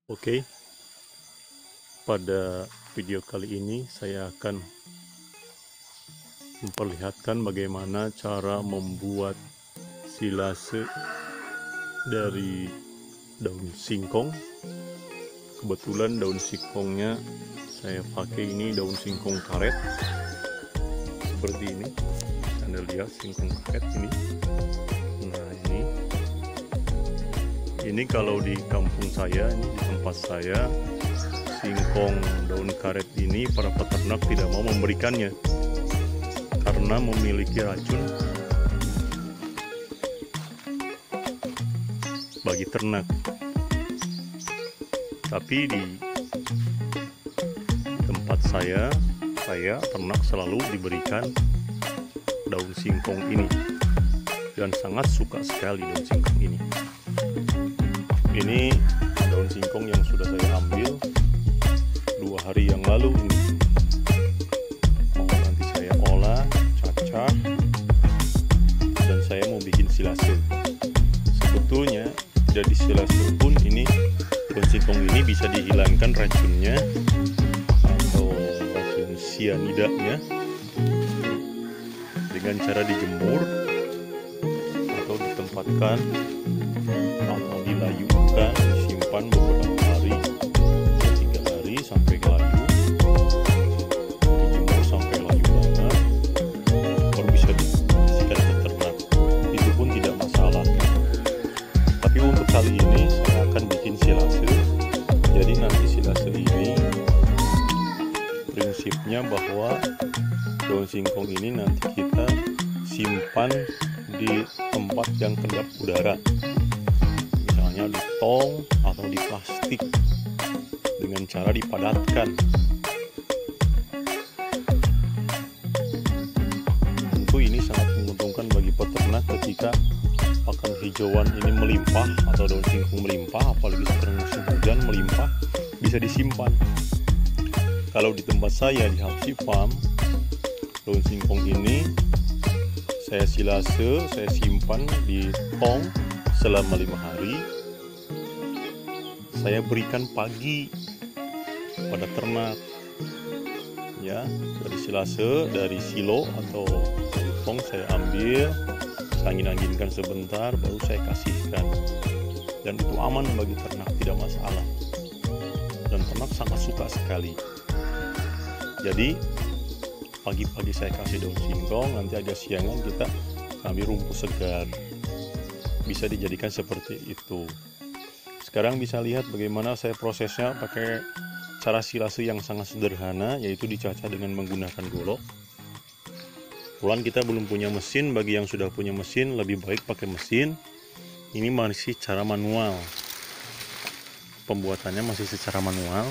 Oke, pada video kali ini saya akan memperlihatkan bagaimana cara membuat silase dari daun singkong. Kebetulan daun singkongnya saya pakai ini daun singkong karet seperti ini. Anda lihat singkong karet ini. Nah, ini kalau di kampung saya, ini di tempat saya, singkong daun karet ini para peternak tidak mau memberikannya karena memiliki racun bagi ternak. Tapi di tempat saya ternak selalu diberikan daun singkong ini dan sangat suka sekali daun singkong ini. Ini daun singkong yang sudah saya ambil 2 hari yang lalu ini. Mau nanti saya olah, cacah, dan saya mau bikin silase. Sebetulnya dari silase pun ini daun singkong ini bisa dihilangkan racunnya atau racun sianidanya dengan cara dijemur atau ditempatkan atau dilayukan, disimpan beberapa hari, 3 hari sampai layu, dijemur sampai layu banget, baru bisa dikasihkan ke ternak. Itu pun tidak masalah. Tapi untuk kali ini saya akan bikin silase. Jadi nanti silase ini prinsipnya bahwa daun singkong ini nanti kita simpan di tempat yang kedap udara, misalnya di tong atau di plastik, dengan cara dipadatkan. Tentu ini sangat menguntungkan bagi peternak ketika pakan hijauan ini melimpah atau daun singkong melimpah, apalagi sekarang musim hujan melimpah, bisa disimpan. Kalau di tempat saya di Habsi Farm, daun singkong ini saya silase, saya simpan di tong selama 5 hari. Saya berikan pagi pada ternak, ya, dari silase, dari silo atau dari tong saya ambil, saya angin-anginkan sebentar, baru saya kasihkan. Dan itu aman bagi ternak, tidak masalah. Dan ternak sangat suka sekali. Jadi pagi-pagi saya kasih daun singkong, nanti agak siangan kita ambil rumput segar. Bisa dijadikan seperti itu. Sekarang bisa lihat bagaimana saya prosesnya pakai cara silase yang sangat sederhana, yaitu dicacah dengan menggunakan golok. Kebetulan kita belum punya mesin, bagi yang sudah punya mesin lebih baik pakai mesin. Ini masih cara manual. Pembuatannya masih secara manual.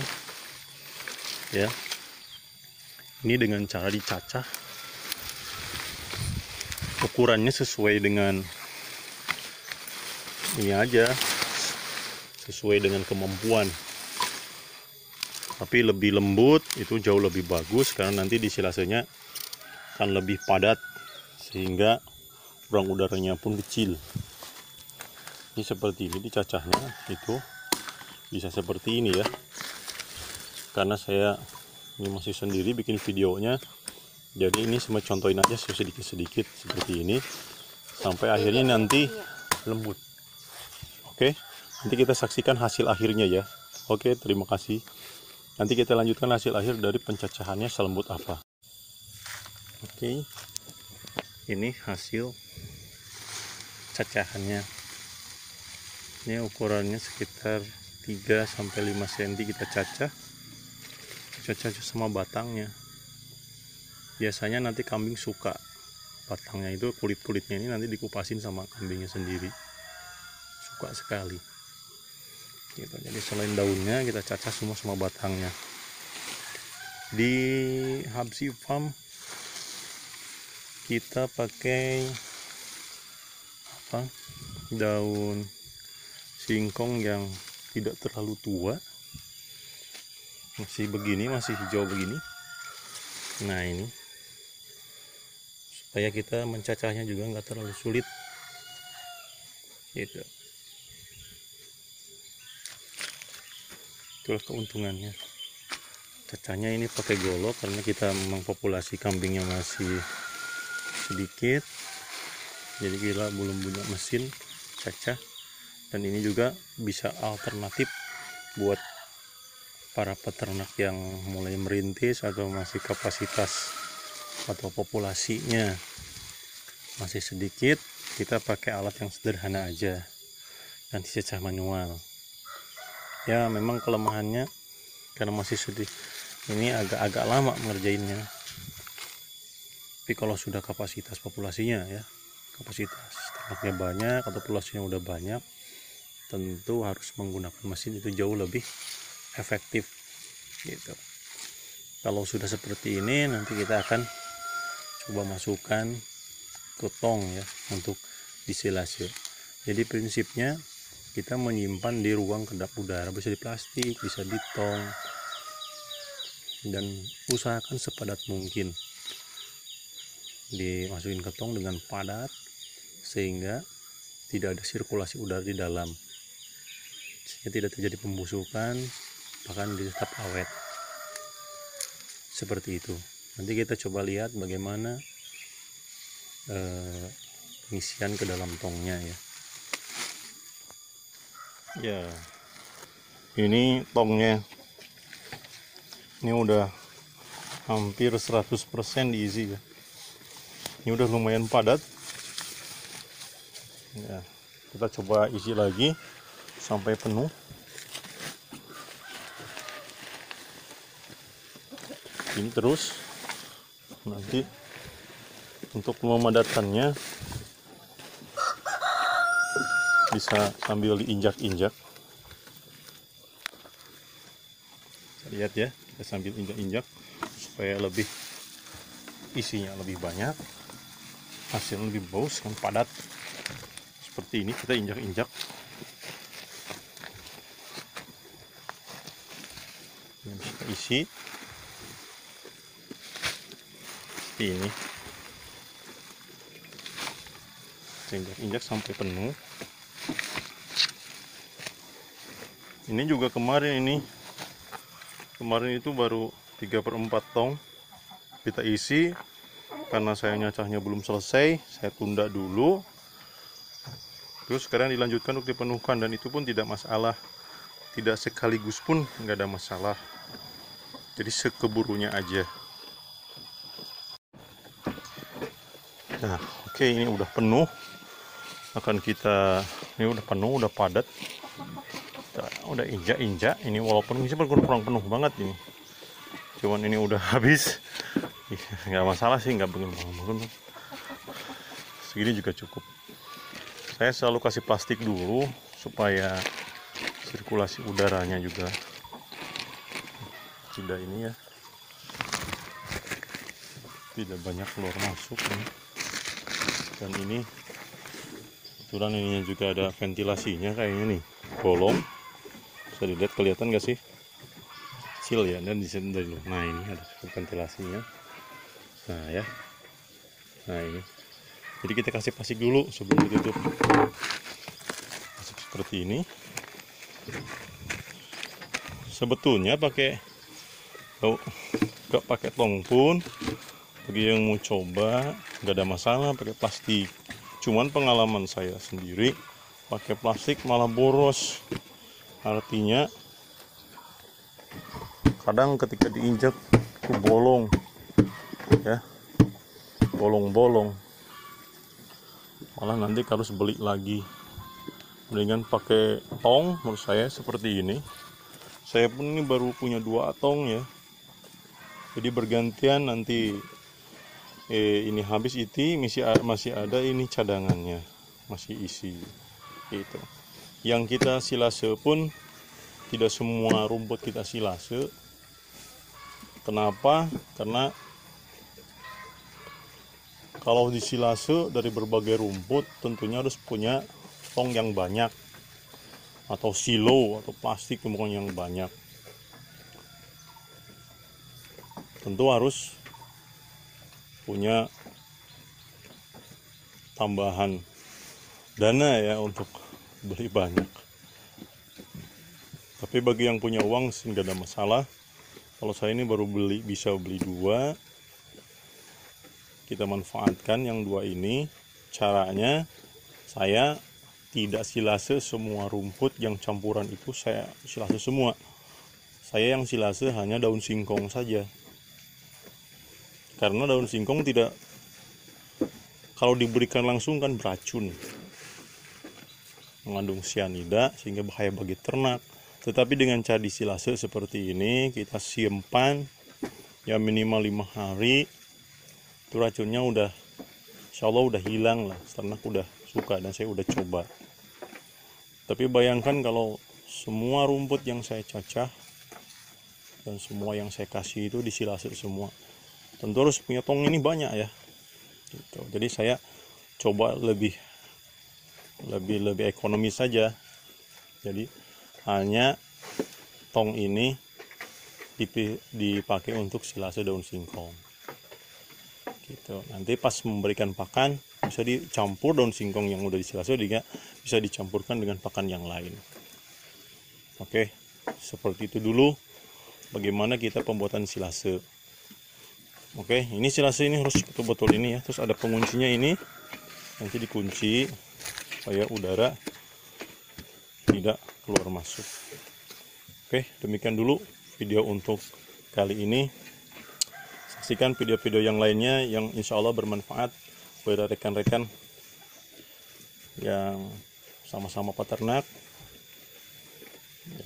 Ya. Ini dengan cara dicacah, ukurannya sesuai dengan ini aja, sesuai dengan kemampuan. Tapi lebih lembut itu jauh lebih bagus, karena nanti di silasenya akan lebih padat sehingga ruang udaranya pun kecil. Ini seperti ini dicacahnya, itu bisa seperti ini ya. Karena saya ini masih sendiri bikin videonya, jadi ini cuma contohin aja sedikit-sedikit seperti ini sampai akhirnya nanti lembut. Oke, nanti kita saksikan hasil akhirnya ya. Oke, terima kasih. Nanti kita lanjutkan hasil akhir dari pencacahannya selembut apa. Oke, ini hasil cacahannya. Ini ukurannya sekitar 3-5 cm kita cacah sama batangnya. Biasanya nanti kambing suka batangnya, itu kulit-kulitnya ini nanti dikupasin sama kambingnya sendiri, suka sekali gitu. Jadi selain daunnya kita cacah semua sama batangnya. Di Habsi Farm kita pakai daun singkong yang tidak terlalu tua, masih begini, masih hijau begini. Nah, ini supaya kita mencacahnya juga nggak terlalu sulit gitu. Itulah keuntungannya. Cacahnya ini pakai golok karena kita memang populasi kambingnya masih sedikit, jadi kita belum punya mesin cacah. Dan ini juga bisa alternatif buat para peternak yang mulai merintis atau masih kapasitas atau populasinya masih sedikit. Kita pakai alat yang sederhana aja dan dicacah manual. Ya memang kelemahannya karena masih sedih, ini agak lama mengerjainnya. Tapi kalau sudah kapasitas populasinya ya, kapasitas ternaknya banyak atau populasinya udah banyak, tentu harus menggunakan mesin itu jauh lebih efektif gitu. Kalau sudah seperti ini, nanti kita akan coba masukkan ke tong ya untuk disilase. Jadi prinsipnya kita menyimpan di ruang kedap udara, bisa di plastik, bisa di tong, dan usahakan sepadat mungkin dimasukin ke tong dengan padat sehingga tidak ada sirkulasi udara di dalam, sehingga tidak terjadi pembusukan, bahkan tetap awet seperti itu. Nanti kita coba lihat bagaimana pengisian ke dalam tongnya ya. Ya, ini tongnya ini udah hampir 100% diisi ya. Ini udah lumayan padat ya. Kita coba isi lagi sampai penuh. Ini terus nanti untuk memadatkannya bisa sambil diinjak-injak. Lihat ya, kita sambil injak-injak supaya lebih isinya lebih banyak, hasilnya lebih bagus dan padat. Seperti ini kita injak-injak. Ini bisa kita isi seperti ini, injak-injak sampai penuh. Ini juga kemarin itu baru 3/4 tong kita isi, karena saya nyacahnya belum selesai, saya tunda dulu. Terus sekarang dilanjutkan untuk dipenuhkan, dan itu pun tidak masalah, tidak sekaligus pun nggak ada masalah. Jadi sekeburunya aja. Nah, oke, ini udah penuh. Ini udah penuh, udah padat. Udah injak-injak ini, walaupun ini kurang penuh banget ini, cuman ini udah habis. Nggak masalah sih, nggak bangun segini juga cukup. Saya selalu kasih plastik dulu supaya sirkulasi udaranya juga tidak ini ya, tidak banyak keluar masuk nih. Dan ini kebetulan ininya juga ada ventilasinya kayaknya nih, bolong. Bisa dilihat, kelihatan gak sih? Kecil ya, dan di sini dari. Nah, ini ada ventilasinya. Nah ya. Nah ini. Jadi kita kasih plastik dulu sebelum ditutup. Masuk seperti ini. Sebetulnya gak pakai tong pun, bagi yang mau coba gak ada masalah pakai plastik. Cuman pengalaman saya sendiri pakai plastik malah boros. Artinya kadang ketika diinjak itu bolong ya, bolong-bolong, malah nanti harus beli lagi. Mendingan pakai tong menurut saya seperti ini. Saya pun ini baru punya 2 tong ya, jadi bergantian. Nanti ini habis, itu masih ada ini cadangannya, masih isi itu. Yang kita silase pun tidak semua rumput kita silase. Kenapa? Karena kalau disilase dari berbagai rumput tentunya harus punya tong yang banyak, atau silo atau plastik yang banyak. Tentu harus punya tambahan dana ya untuk beli banyak. Tapi bagi yang punya uang sih nggak ada masalah. Kalau saya ini baru bisa beli 2, kita manfaatkan yang 2 ini. Caranya saya tidak silase semua rumput yang campuran itu, saya silase semua. Saya yang silase hanya daun singkong saja. Karena daun singkong tidak, kalau diberikan langsung kan beracun, mengandung cyanida sehingga bahaya bagi ternak. Tetapi dengan cara disilase seperti ini, kita simpan ya minimal 5 hari, itu racunnya udah, insya Allah udah hilang lah. Ternak udah suka dan saya udah coba. Tapi bayangkan kalau semua rumput yang saya cacah dan semua yang saya kasih itu disilase semua, tentu harus punya tong ini banyak ya gitu. Jadi saya coba lebih ekonomis saja. Jadi hanya tong ini dipakai untuk silase daun singkong gitu. Nanti pas memberikan pakan bisa dicampur daun singkong yang udah disilase, juga bisa dicampurkan dengan pakan yang lain. Oke, seperti itu dulu bagaimana kita pembuatan silase. Oke, ini silase ini harus betul-betul ini ya. Terus ada penguncinya ini, nanti dikunci supaya udara tidak keluar masuk. Oke, demikian dulu video untuk kali ini. Saksikan video-video yang lainnya yang insya Allah bermanfaat buat rekan-rekan yang sama-sama peternak.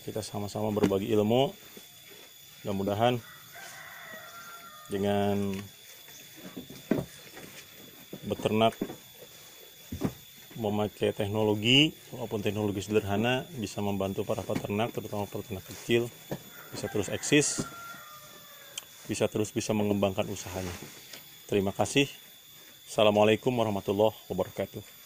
Kita sama-sama berbagi ilmu. Mudah-mudahan dengan beternak memakai teknologi, walaupun teknologi sederhana, bisa membantu para peternak, terutama peternak kecil, bisa terus eksis, bisa mengembangkan usahanya. Terima kasih. Assalamualaikum warahmatullahi wabarakatuh.